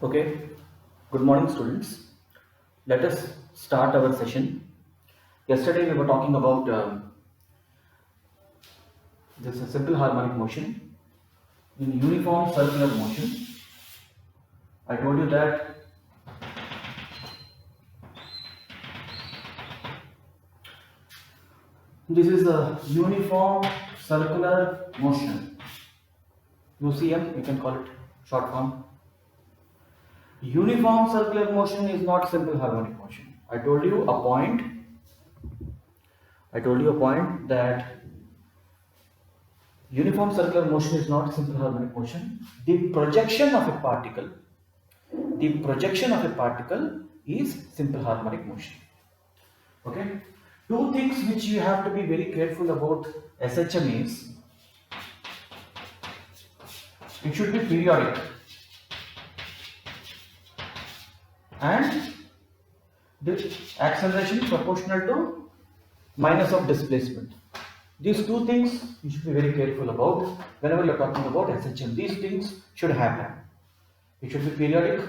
Okay, good morning, students. Let us start our session. Yesterday, we were talking about this simple harmonic motion in uniform circular motion. I told you that this is a uniform circular motion. UCM, you can call it short form. Uniform circular motion is not simple harmonic motion. I told you a point that uniform circular motion is not simple harmonic motion. The projection of a particle is simple harmonic motion. Okay. Two things which you have to be very careful about SHM is it should be periodic and the acceleration proportional to minus of displacement. These two things you should be very careful about whenever you are talking about SHM. These things should happen. It should be periodic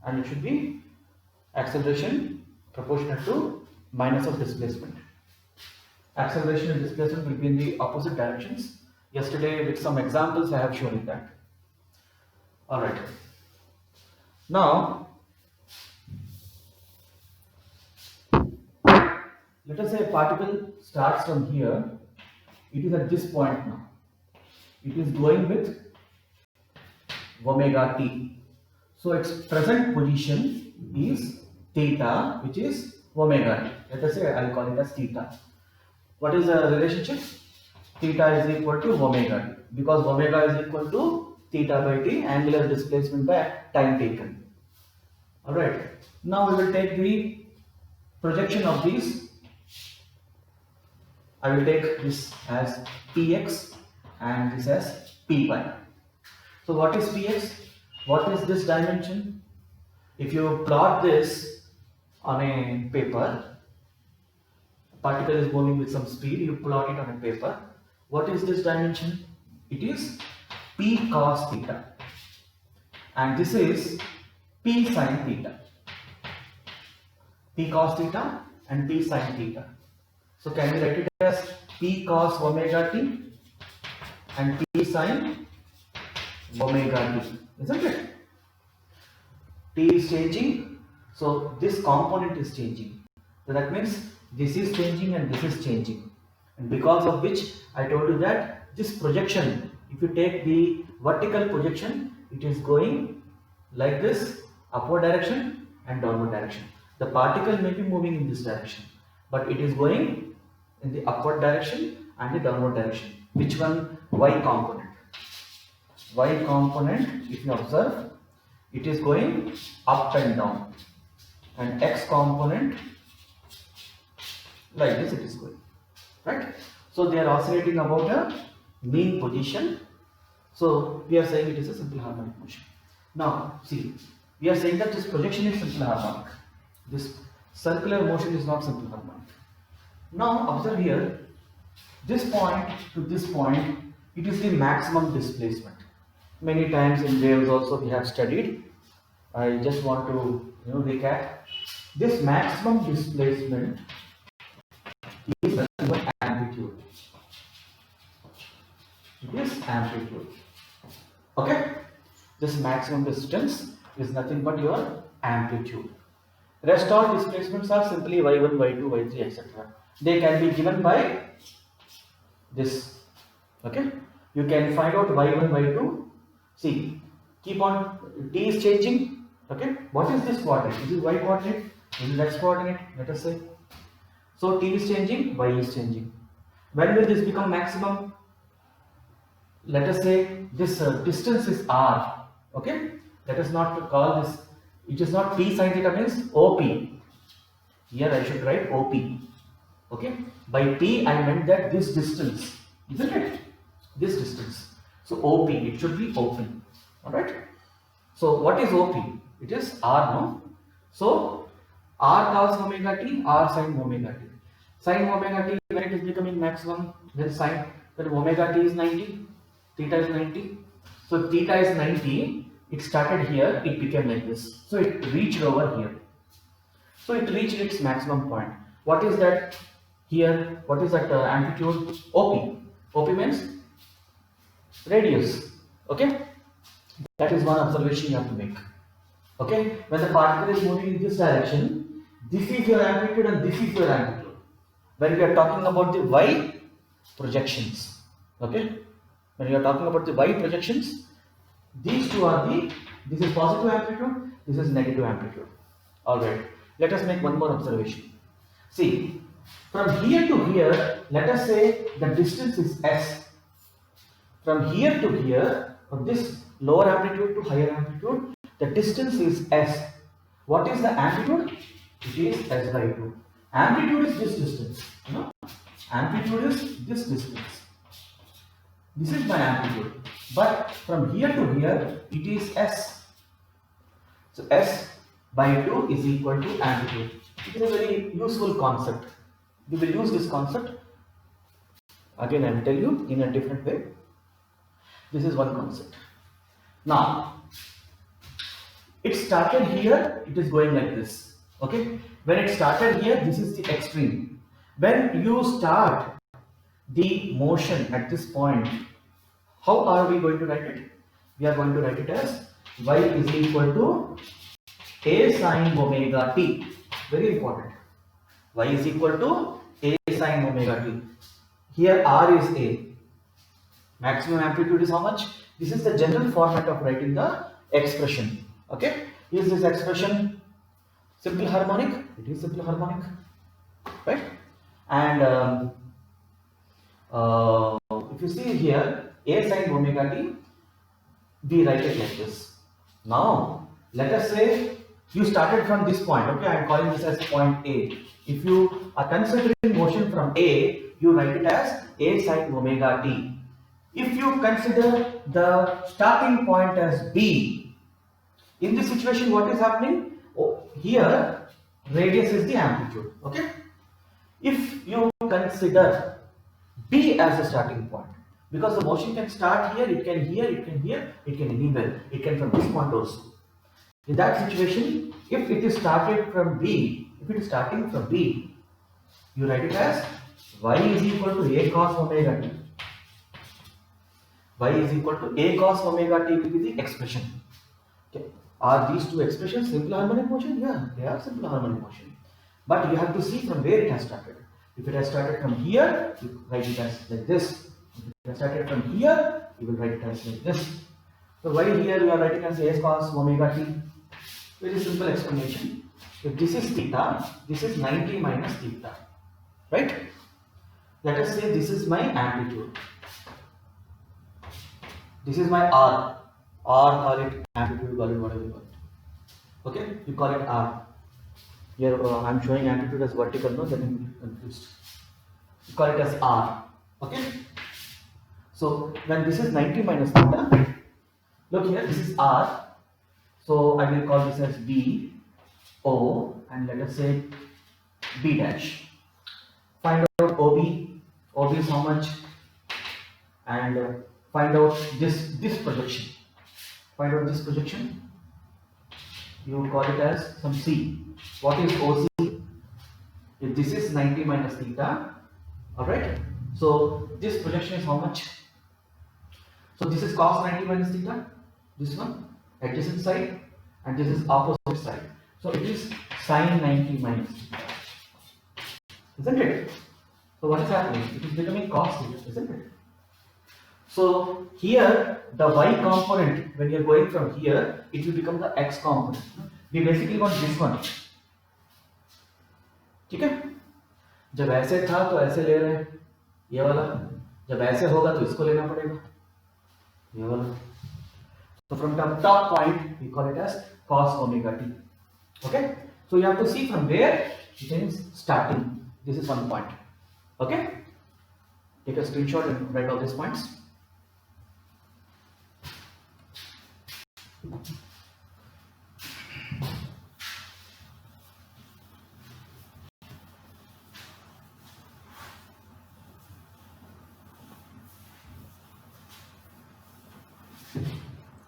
and it should be acceleration proportional to minus of displacement. Acceleration and displacement will be in the opposite directions. Yesterday with some examples I have shown you that. Alright. Now, let us say a particle starts from here. It is at this point now. It is going with omega t. So its present position is theta, which is omega t. Let us say I will call it as theta. What is the relationship? Theta is equal to omega t, because omega is equal to theta by t, angular displacement by time taken. Alright. Now we will take the projection of these. I will take this as px and this as py. So what is px? What is this dimension? If you plot this on a paper, particle is moving with some speed, you plot it on a paper. What is this dimension? It is p cos theta. And this is p sin theta. P cos theta and p sin theta. So can we write it as p cos omega t and p sin omega t, isn't it? T is changing, so this component is changing. So that means this is changing and this is changing. And because of which I told you that this projection, if you take the vertical projection, it is going like this, upward direction and downward direction. The particle may be moving in this direction, but it is going in the upward direction and the downward direction. Which one? Y component. Y component, if you observe, it is going up and down, and X component like this it is going, right? So they are oscillating about a mean position. So we are saying it is a simple harmonic motion. Now see, we are saying that this projection is simple harmonic. This circular motion is not simple harmonic. Now observe here, this point to this point, it is the maximum displacement. Many times in waves also we have studied. I just want to recap. This maximum displacement is nothing but amplitude. It is amplitude. Okay? This maximum distance is nothing but your amplitude. Rest all displacements are simply y1, y2, y3, etc. They can be given by this. Okay? You can find out y1, y2. See, keep on, t is changing. Okay? What is this coordinate? This is y coordinate. This is x coordinate, let us say. So t is changing, y is changing. When will this become maximum? Let us say this distance is r. Okay? Let us not call this, it is not p sin theta, means OP. Here I should write OP. Okay? By p I meant that this distance, isn't it? This distance. So OP, it should be OP. Alright? So what is OP? It is R, no? So R cos omega t, R sin omega t. Sin omega t, when it is becoming maximum, then sin, then omega t is 90, theta is 90. So theta is 90, it started here, it became like this. So it reached over here. So it reached its maximum point. What is that here? What is that amplitude? OP. OP means radius. Okay? That is one observation you have to make. Okay? When the particle is moving in this direction, this is your amplitude and this is your amplitude. When we are talking about the y projections. Okay? When we are talking about the y projections, these two are this is positive amplitude, this is negative amplitude. Alright, let us make one more observation. See, from here to here, let us say the distance is s. From here to here, from this lower amplitude to higher amplitude, the distance is s. What is the amplitude? It is s by 2. Amplitude is this distance. You know? Amplitude is this distance. This is my amplitude. But from here to here, it is s. So s by 2 is equal to amplitude. It is a very useful concept. You will use this concept. Again, I will tell you in a different way. This is one concept. Now, it started here, it is going like this. Okay? When it started here, this is the extreme. When you start the motion at this point, how are we going to write it? We are going to write it as y is equal to a sine omega t. Very important. Y is equal to a sine omega t. Here r is a. Maximum amplitude is how much? This is the general format of writing the expression. Okay? Is this expression simple harmonic? It is simple harmonic. Right? And if you see here, a sine omega t, we write it like this. Now, let us say you started from this point. Okay, I am calling this as point A. If you are considering motion from A, you write it as a sine omega t. If you consider the starting point as B, in this situation, what is happening? Oh, here, radius is the amplitude. Okay. If you consider B as the starting point, because the motion can start here, it can here, it can here, it can anywhere, it can from this point also. In that situation, if it is started from B, if it is starting from B, you write it as y is equal to a cos omega t. Y is equal to a cos omega t will be the expression. Okay. Are these two expressions simple harmonic motion? Yeah, they are simple harmonic motion. But you have to see from where it has started. If it has started from here, you write it as like this. If it has started from here, you will write it as like this. So why here you are writing as a cos omega t? Very simple explanation. If this is theta, this is 90 minus theta. Right? Let us say this is my amplitude. This is my R. R, call it amplitude, call it whatever you call it. Okay? You call it R. Here I am showing amplitude as vertical, no? Then you will be confused. You call it as R. Okay? So when this is 90 minus theta, look here, this is R. So I will call this as B, O, and let us say B dash. Find out OB. OB is how much? And find out this projection. Find out this projection. You call it as some C. What is OC? If this is 90 minus theta, alright? So this projection is how much? So this is cos 90 minus theta, this one, adjacent side, and this is opposite side. So it is sin 90 minus theta. Isn't it? So what is happening? It is becoming cos theta, isn't it? So here the y component, when you are going from here, it will become the x component. We basically want this one. ठीक है? जब ऐसे था तो ऐसे ले रहे हैं, ये वाला. जब ऐसे होगा तो इसको लेना पड़ेगा, ये वाला. So from the top point, we call it as cos omega t. Okay? So you have to see from where it is starting. This is one point. Okay? Take a screenshot and write all these points.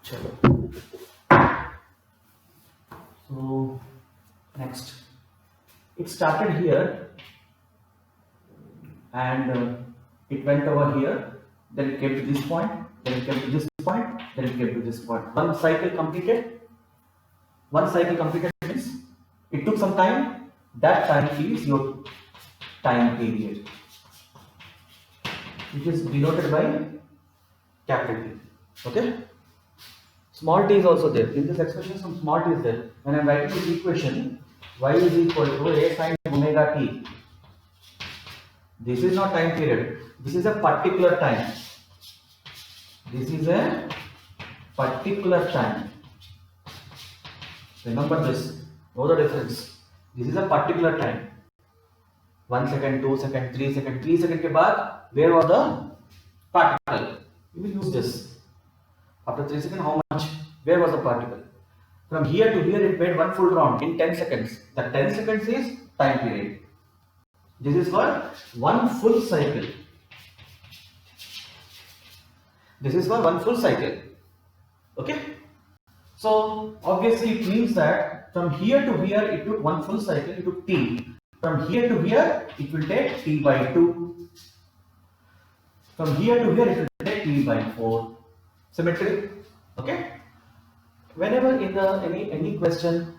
चलो So next, it started here and it went over here, then it came to this point, then it came to this point, then it came to this point. One cycle completed. One cycle completed means it took some time. That time is your time period, which is denoted by capital T. Okay. Small t is also there. In this expression, some small t is there. When I am writing this equation, y is equal to a sin omega t. This is not time period. This is a particular time. This is a particular time. Remember this. Know the difference. This is a particular time. 1 second, 2 second, 3 second. 3 second के बाद where was the particle? You will use this. After 3 seconds, how much? Where was the particle? From here to here, it made one full round in 10 seconds. The 10 seconds is time period. This is for one full cycle. This is for one full cycle. Okay? So, obviously, it means that from here to here, it took one full cycle, it took t. From here to here, it will take t by 2. From here to here, it will take t by 4. Symmetry. Okay? Whenever in the any question,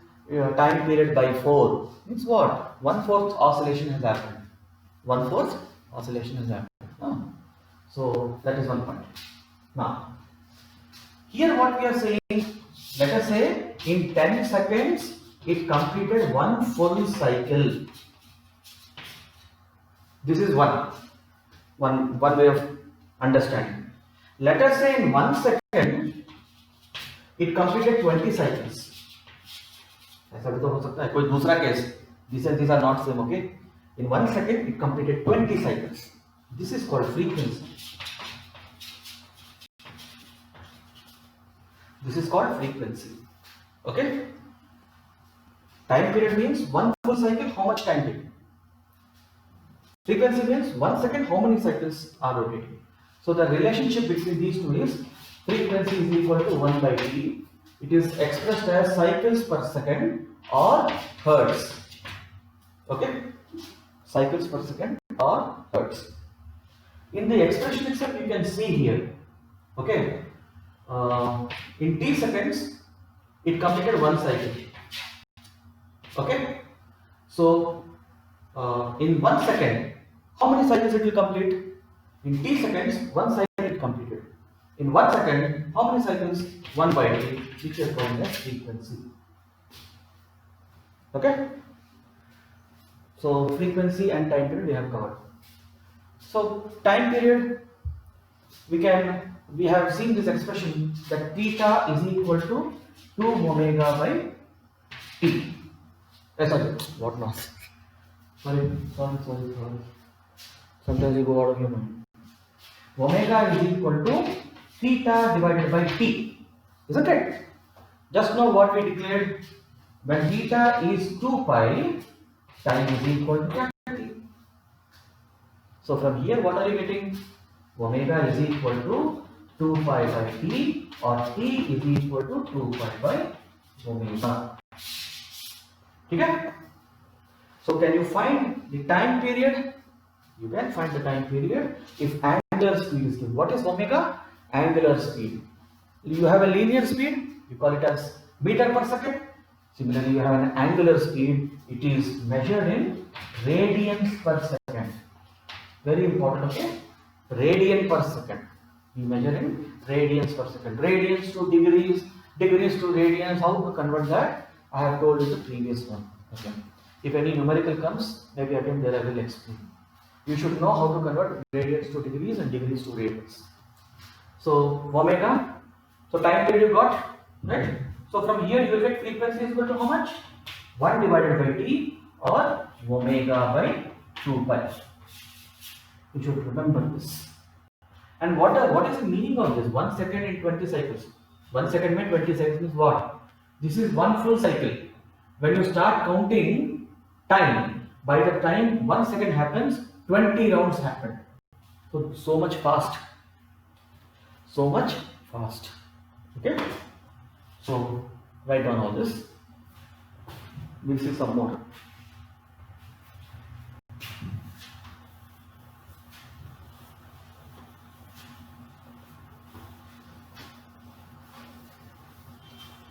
time period by 4 means what? 1/4 oscillation has happened. 1/4 oscillation has happened. So that is one point. Now, here what we are saying, let us say in 10 seconds it completed one full cycle. This is one way of understanding. Let us say in 1 second it completed 20 cycles. ऐसा भी तो हो सकता है कोई दूसरा case. These are not same. Okay, in 1 second it completed 20 cycles. This is called frequency. This is called frequency. Okay, time period means one full cycle. How much time period? Frequency means 1 second how many cycles are rotating. So the relationship between these two is frequency is equal to 1 by t. It is expressed as cycles per second or hertz. Okay, cycles per second or hertz. In the expression itself, you can see here. Okay, in t seconds, it completed one cycle. Okay, so in 1 second, how many cycles it will complete? In t seconds, one cycle it completed. In 1 second, how many cycles? 1 by t, which is called as frequency. Okay? So frequency and time period we have covered. So time period, we have seen this expression that theta is equal to 2 omega by t. Sorry, what not? Sorry. Sometimes you go out of your mind. Omega is equal to theta divided by t, isn't it? Just know what we declared. When theta is 2 pi, time is equal to capital T. So from here, what are you getting? Omega is equal to 2 pi by t, or t is equal to 2 pi by omega. Okay? So can you find the time period? You can find the time period if angular speed is given. What is omega? Angular speed. You have a linear speed, you call it as meter per second. Similarly, you have an angular speed, it is measured in radians per second. Very important, okay? Radian per second. We measure in radians per second. Radians to degrees, degrees to radians. How to convert that? I have told you the previous one. Okay. If any numerical comes, maybe again there I will explain. You should know how to convert radians to degrees and degrees to radians. So omega. So time period you got, right? So from here you will get frequency is equal to how much? 1 divided by t, or omega by 2 pi. You should remember this. And what is the meaning of this? 1 second in 20 cycles. 1 second means 20 cycles means what? This is one full cycle. When you start counting time, by the time 1 second happens, 20 rounds happen. So much fast. So much fast. Okay? So write down all this. we'll see some more.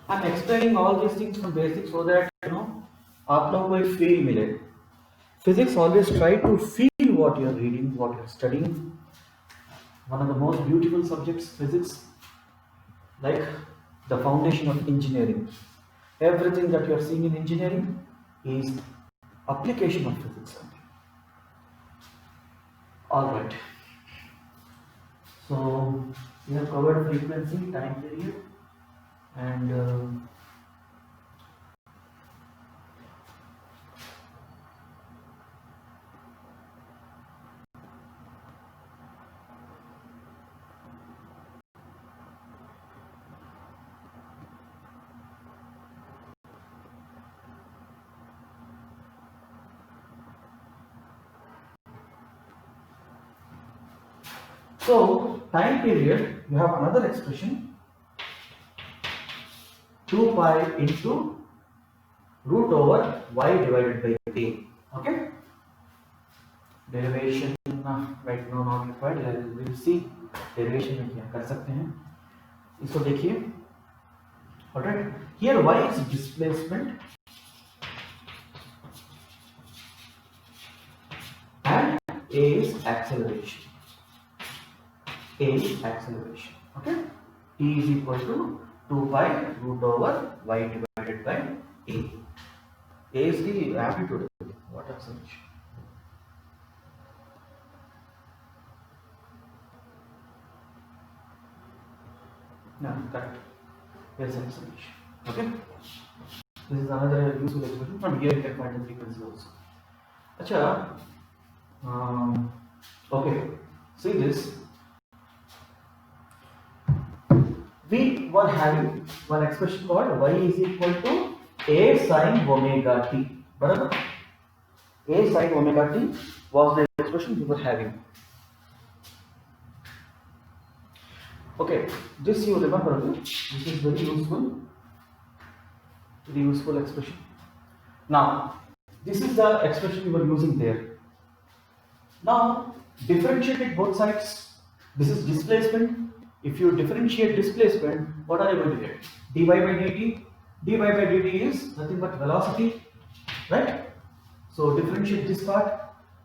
I'm explaining all these things from basics so that आप लोगों को एक feel मिले. Physics always try to feel what you're reading, what you're studying. One of the most beautiful subjects, physics, like the foundation of engineering. Everything that you're seeing in engineering is application of physics. All right. So we have covered frequency, time period, and so time period, you have another expression, 2 pi into root over y divided by a. Okay, derivation right now not required. We'll see derivation में क्या कर सकते हैं. इसको देखिए. Alright, here y is displacement and a is acceleration. A is acceleration. Okay, t is equal to 2 pi root over y divided by a. A is the amplitude. What acceleration? No, correct. Here's acceleration. Okay, this is another useful expression. From here you can find the frequency also. Acha, okay, see this. We were having one expression called y is equal to a sin omega t. बराबर? A sin omega t was the expression we were having. Okay, this you remember. This is very useful expression. Now, this is the expression we were using there. Now, differentiate both sides. This is displacement. If you differentiate displacement, what are you going to get? Dy by dt. Dy by dt is nothing but velocity, right? So differentiate this part.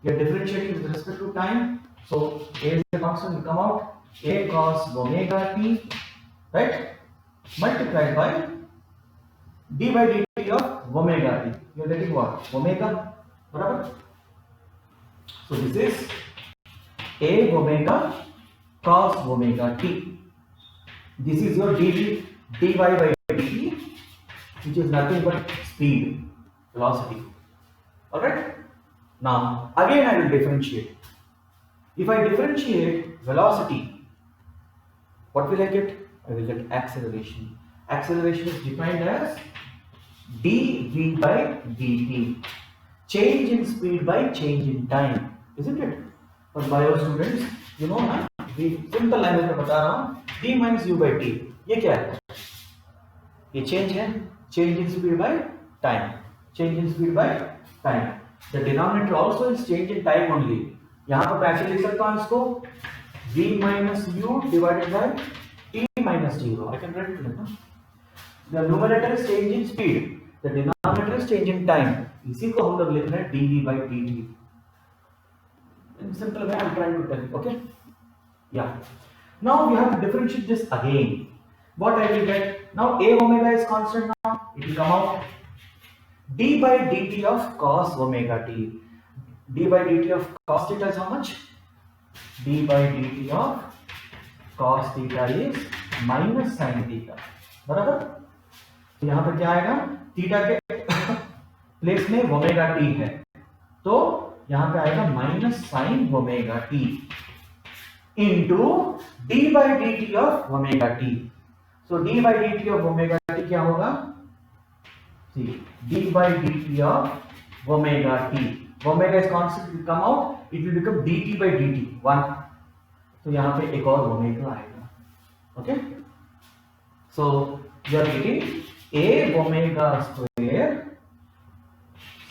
You are differentiating with respect to time. So a is the constant will come out. A cos omega t, right? Multiplied by d by dt of omega t. You are getting what? Omega, barabar? So this is a omega cos omega t. This is your dy by dt, which is nothing but speed, velocity. Alright? Now, again I will differentiate. If I differentiate velocity, what will I get? I will get acceleration. Acceleration is defined as dv by dt. Change in speed by change in time, isn't it? For bio students, you know ना, simple language में बता रहा हूँ. d minus u by t, ये क्या है? ये change है, change in speed by time, change in speed by time. The denominator also is change in time only. यहाँ पर मैं ऐसे लिख सकता हूँ इसको v minus u divided by t minus 0. I can write it. The numerator is change in speed, the denominator is change in time. इसी को हम लोग लिख रहे हैं dv by dt. In simple way, I am trying to tell you. Okay. Yeah. Now we have to differentiate this again. What I will get? Now a omega is constant now. It will come out d by dt of cos omega t. D by dt of cos theta is how much? D by dt of cos theta is minus sin theta. बराबर? तो यहाँ पर क्या आएगा? Theta के place में omega T है, तो यहाँ पे आएगा minus sine omega t into d by d t of omega t. So d by d t of omega t क्या होगा? D by d t of omega t. Omega is constant, will come out, it will become d t by d t 1. तो यहाँ पे एक और omega आएगा. Okay, so you are getting a omega square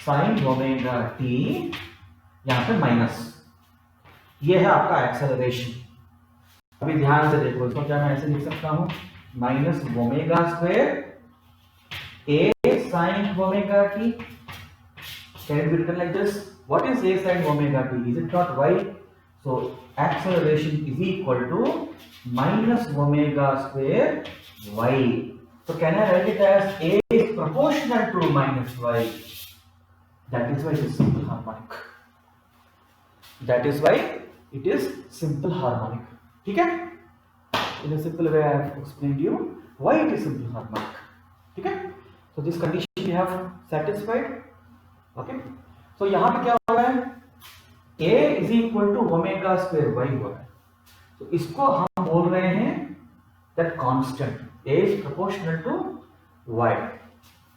sine omega t, यहां पे minus, ये है आपका एक्सेलरेशन। अभी ध्यान से देखो, इसको क्या मैं ऐसे लिख सकता हूं, minus omega square A sine omega T, can it be written like this? What is a sin omega t? Is it not y? So acceleration is equal to minus omega square y. So can I write it as a is proportional to minus y? That is why it is simple harmonic. That is why it is simple harmonic. ठीक है? In a simple way I have explained you why it is simple harmonic. ठीक है? So this condition we have satisfied. Okay, तो यहां पे क्या हो रहा है, a is equal to omega square y हुआ है, तो इसको हम बोल रहे हैं that constant a is proportional to y,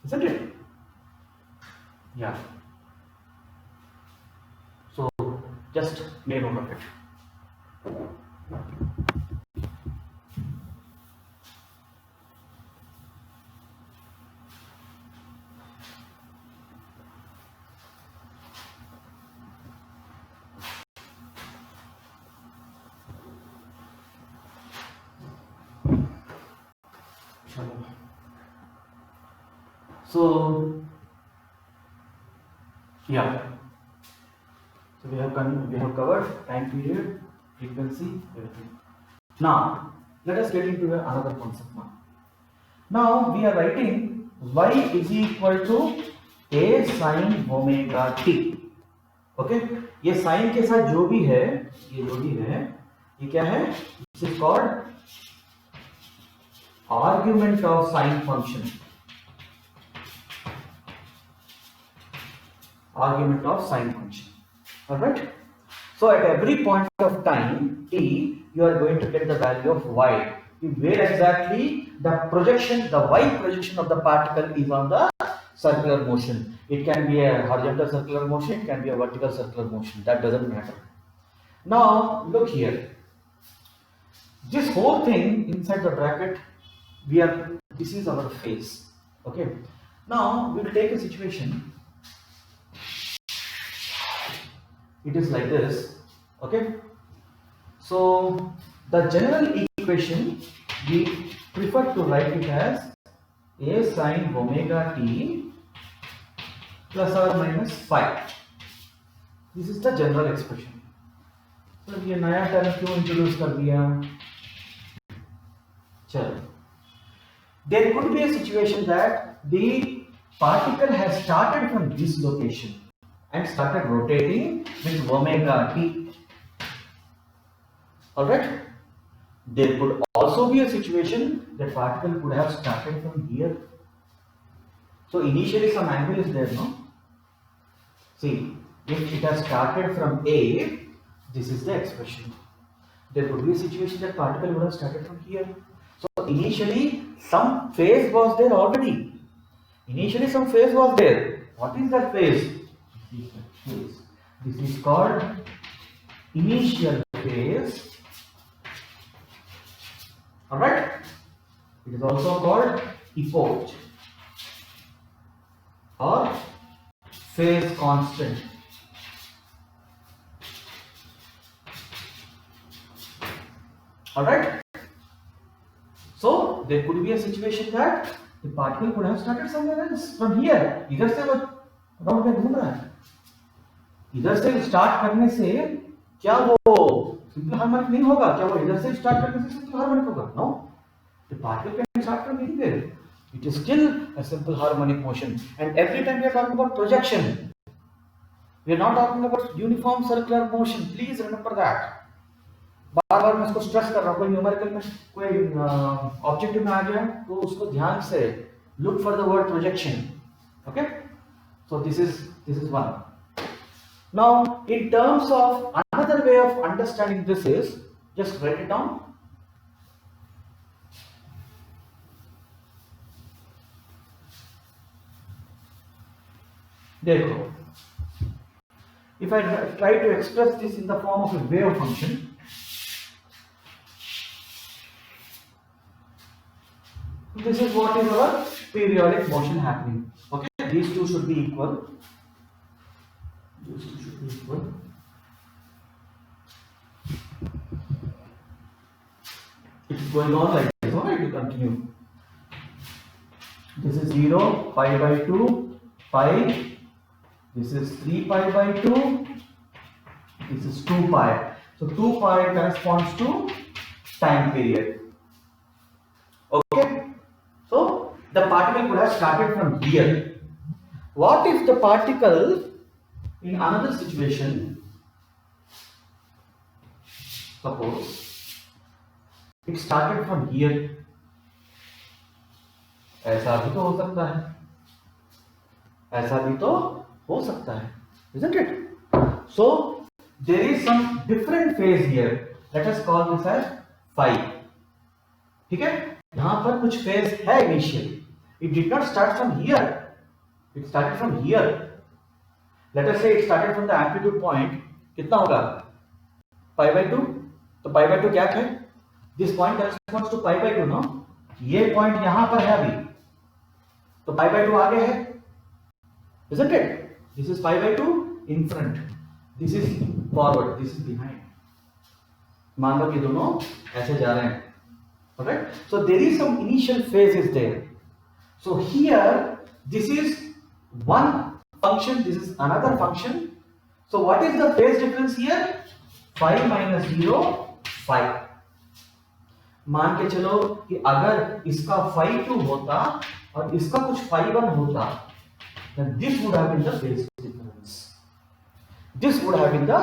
isn't it? Yeah. So just make note of it. So yeah, so we have covered time period, frequency, everything. Now let us get into another concept now. Now we are writing y is equal to a sin omega t. Okay, ये sign के साथ जो भी है, ये जो भी है, ये क्या है, it is called argument of sine function, argument of sine function. All right, so at every point of time t, you are going to get the value of y, where exactly the projection, the y projection of the particle is on the circular motion. It can be a horizontal circular motion, it can be a vertical circular motion, that doesn't matter. Now look here, this whole thing inside the bracket, this is our phase. Okay, now we will take a situation, it is like this. Okay, so the general equation we prefer to write it as a sin omega t plus or minus phi. This is the general expression. So ये नया term क्यों introduce कर दिया, चलो, there could be a situation that the particle has started from this location and started rotating with omega t. All right, there could also be a situation that particle could have started from here. So initially some angle is there, no? See, if it has started from A, this is the expression. There could be a situation that particle would have started from here. So initially some phase was there already. Initially some phase was there. What is that phase? This is called initial phase. All right, it is also called epoch or phase constant. All right, so there could be a situation that the particle could have started somewhere else from here. इधर से वो round में घूम रहा है, इधर से start करने से क्या वो सिंपल हार्मोनिक नहीं होगा, क्या वो इधर से स्टार्ट करने से सिंपल हार्मोनिक होगा? No, the particle can start from anywhere, it is still a simple harmonic motion. And every time we are talking about projection, we are not talking about uniform circular motion, please remember that. बार बार मैं इसको stress कर रहा हूं, कोई numerical में कोई ऑब्जेक्टिव में आ गया तो उसको ध्यान से look for the word projection. Okay, so this is one. Now, in terms of another way of understanding this is, just write it down. There you go. If I try to express this in the form of a wave function, this is what is our periodic motion happening. Okay, these two should be equal. This should be equal. It's going on like this. Alright, you continue. This is 0, pi by 2, pi. This is 3 pi by 2. This is 2 pi. So 2 pi corresponds to time period. Okay. So the particle could have started from here. What if the particle in another situation, suppose it started from here? ऐसा भी तो हो सकता है, ऐसा भी तो हो सकता है, isn't it? So there is some different phase here. Let us call this as phi. ठीक है? यहाँ पर कुछ phase है initial. It did not start from here. It started from here. Let us say it started from the amplitude point. कितना होगा? Pi by 2. तो pi by 2 क्या है? This point corresponds to pi by 2, no? ये point यहाँ पर है अभी. तो pi by 2 आगे है, isn't it? This is pi by 2 in front, this is forward, this is behind. मान लो कि दोनों ऐसे जा रहे हैं, alright? So there is some initial phase is there. So here this is one function, this is another function. So what is the phase difference here? Phi minus 0, phi. मान के चलो कि अगर इसका phi 2 होता और इसका कुछ phi 1 होता, then this would have been the phase difference. This would have been the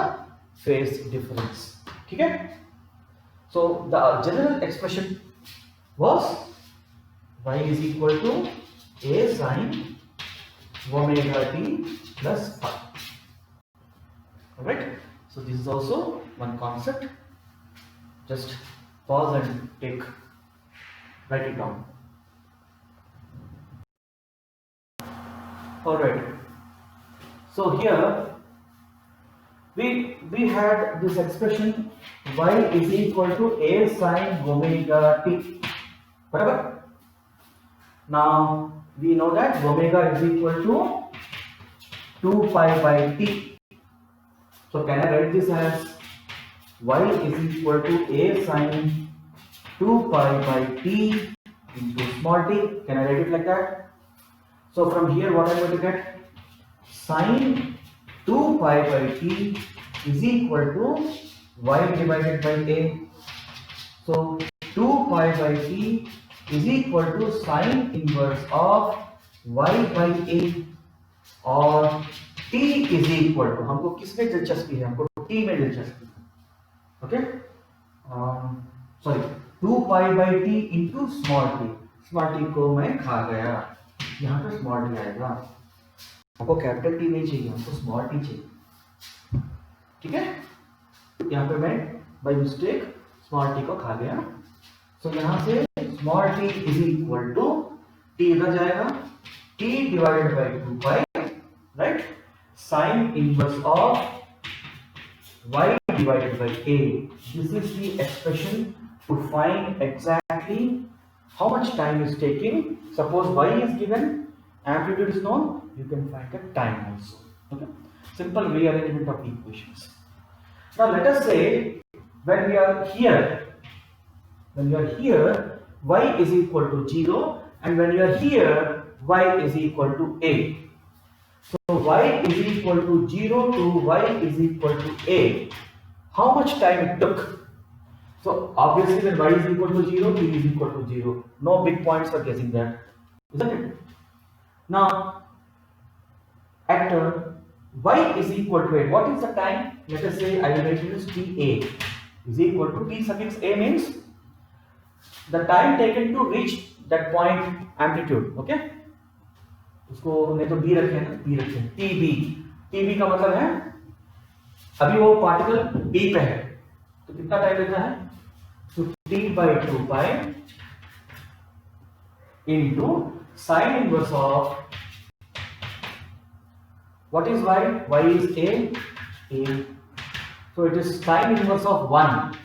phase difference. ठीक है? So the general expression was y is equal to a sin omega t plus phi. Alright? So this is also one concept. Just pause and write it down. Alright. So here we had this expression y is equal to a sin omega t. Barabar? Now we know that omega is equal to 2 pi by t. So can I write this as y is equal to a sin 2 pi by t into small t? Can I write it like that? So from here what I am going to get? Sin 2 pi by t is equal to y divided by a. So 2 pi by t is equal to sin inverse of y by a, और t is equal to, हमको किसमें दिलचस्पी है? हमको t में दिलचस्पी है. Okay? Sorry, 2 pi by t into small t. Small t को मैं खा गया. यहाँ पे स्मॉल टी आएगा. हमको कैपिटल टी नहीं चाहिए, हमको स्मॉल टी चाहिए. ठीक है? यहाँ पे मैं बाय मिस्टेक स्मॉल टी को खा गया. सो यहाँ से small t is equal to, t इधर जाएगा, t divided by 2 pi, right? Sine inverse of y divided by a. This is the expression to find exactly how much time is taking. Suppose y is given, amplitude is known, you can find the time also. Okay? Simple rearrangement of equations. Now let us say when we are here, y is equal to 0, and when you are here, y is equal to a. So y is equal to 0 to y is equal to a. How much time it took? So obviously when y is equal to 0, t is equal to 0. No big points for guessing that, isn't it? Now at y is equal to a, what is the time? Let us say I will write it as ta is equal to, t suffix a means the time taken to reach that point amplitude. Okay? उसको नहीं तो b रखे ना, b रखे tb का मतलब है अभी वो पार्टिकल b पे है तो कितना टाइम लेता है? तो t by 2 pi into sin inverse of, what is y? Y is a. So it is sin inverse of 1.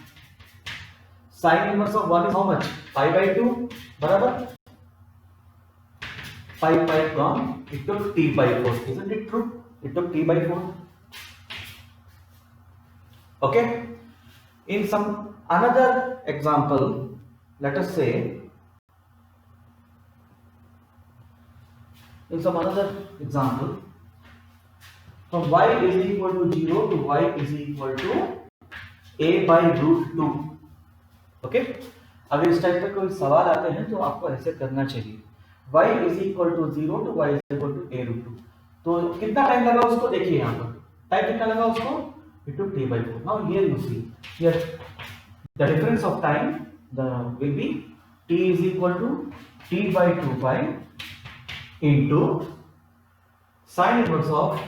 Sin inverse of 1 is how much? Pi by 2 बराबर pi gone, it took t by 4. Isn't it true? It took t by 4. Okay, in some another example, let us say in some another example, from y is equal to 0 to y is equal to a by root 2. Okay, अगर इस type का कोई सवाल आते हैं तो आपको ऐसे करना चाहिए, y is equal to 0 to y is equal to a root 2. तो कितना टाइम लगा उसको देखिए, यहाँ पर टाइम कितना लगा उसको, it took t by 4. Now here you see, here the difference of time will be t is equal to t by 2 pi into sin inverse of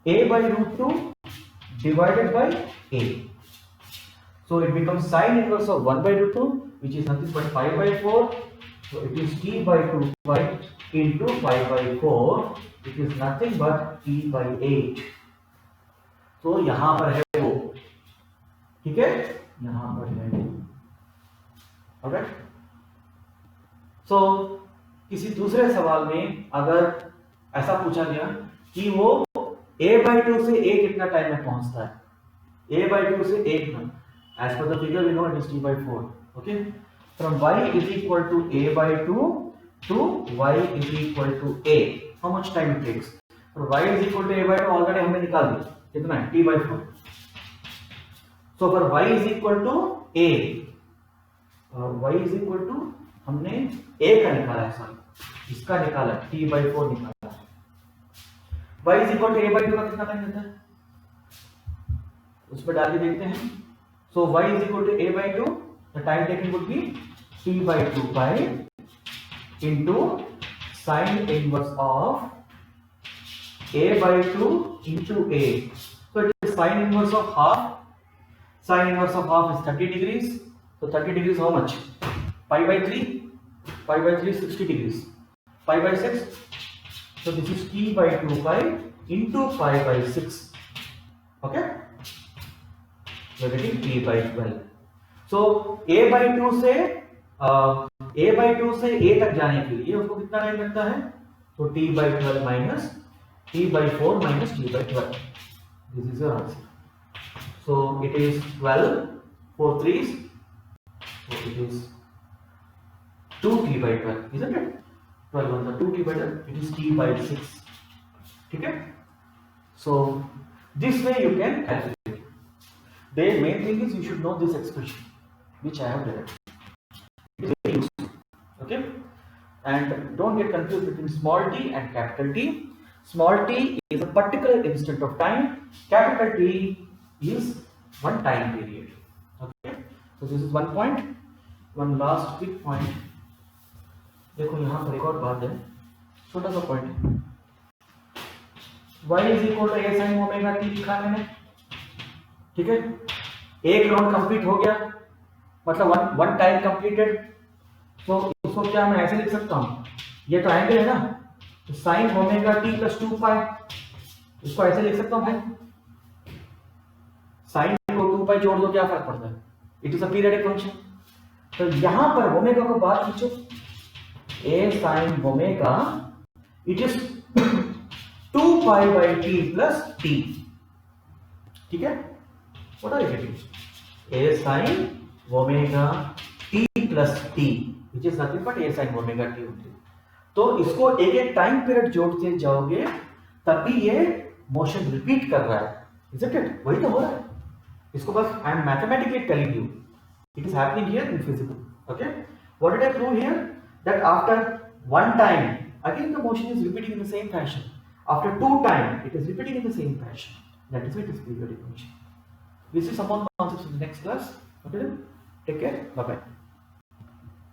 a by root 2 divided by a. So it becomes sin inverse of 1 by root 2, which is nothing but 5 by 4. So it is t by 2 pi into 5 by 4, which is nothing but t by 8. तो यहां पर है वो, ठीक है, यहां पर है वो. Alright? So किसी दूसरे सवाल में अगर ऐसा पूछा गया कि वो a by 2 से a कितना टाइम में पहुंचता है, a by 2 से a कितना, as per the figure we know it is t by 4. Okay, from y is equal to a by 2 to y is equal to a, how much time it takes? For y is equal to a by 2 already हमने निकाल दिया, कितना है, t by 4. So for y is equal to a, y is equal to हमने a का निकाला है, sorry इसका निकाला, t by 4 निकाला है. y is equal to a by 2 का कितना टाइम लेता है, उस पर डाल के देखते हैं. So y is equal to a by 2, the time taken would be t by 2 pi into sin inverse of a by 2 into a. So it is sin inverse of half. Sin inverse of half is 30 degrees. So 30 degrees how much? Pi by 3. Pi by 3 60 degrees. Pi by 6. So this is t by 2 pi into pi by 6. Okay? We are getting t by 12. So a by 2 से a तक जाने के लिए उसको कितना time लगता है, तो t by 12 minus t by 4 minus t by 12. This is your answer. So it is 12 4 3s, so it is 2t by 12, isn't it? 12 on the 2t by 12, it is t by 6. ठीक है? So this way you can calculate. The main thing is you should know this expression which I have directed. It is very useful. Okay, and don't get confused between small t and capital T. Small t is a particular instant of time, capital T is one time period. Okay, so this is one point. One last big point. देखो यहाँ पर एक और बात है, छोटा सा point है. y is equal to a sin omega t लिखा मैंने, ठीक है, एक राउंड कंप्लीट हो गया, मतलब वन टाइम कंप्लीटेड. तो इसको क्या मैं ऐसे लिख सकता हूँ, ये तो एंगल है ना, तो साइन ओमेगा टी प्लस 2 पाई, इसको ऐसे लिख सकता हूँ भाई. साइन को 2 पाई जोड़ दो, क्या फर्क पड़ता है, it is a periodic function. तो यहां पर ओमेगा को बात खींचो, A sine omega it is 2 pi by T plus T. ठीक है, what are you getting, a sin omega t plus t, which is nothing but a sin omega t होती है. तो इसको एक एक टाइम पीरियड जोड़ते जाओगे तभी ये मोशन रिपीट कर रहा है, isn't it? वही तो हो रहा है. इसको बस I am mathematically telling you, it is happening here in physical. Okay, what did I prove here? That after one time again the motion is repeating in the same fashion. After 2 times it is repeating in the same fashion. That is why it is periodic motion. We see some more concepts in the next class. Okay, take care. Bye bye.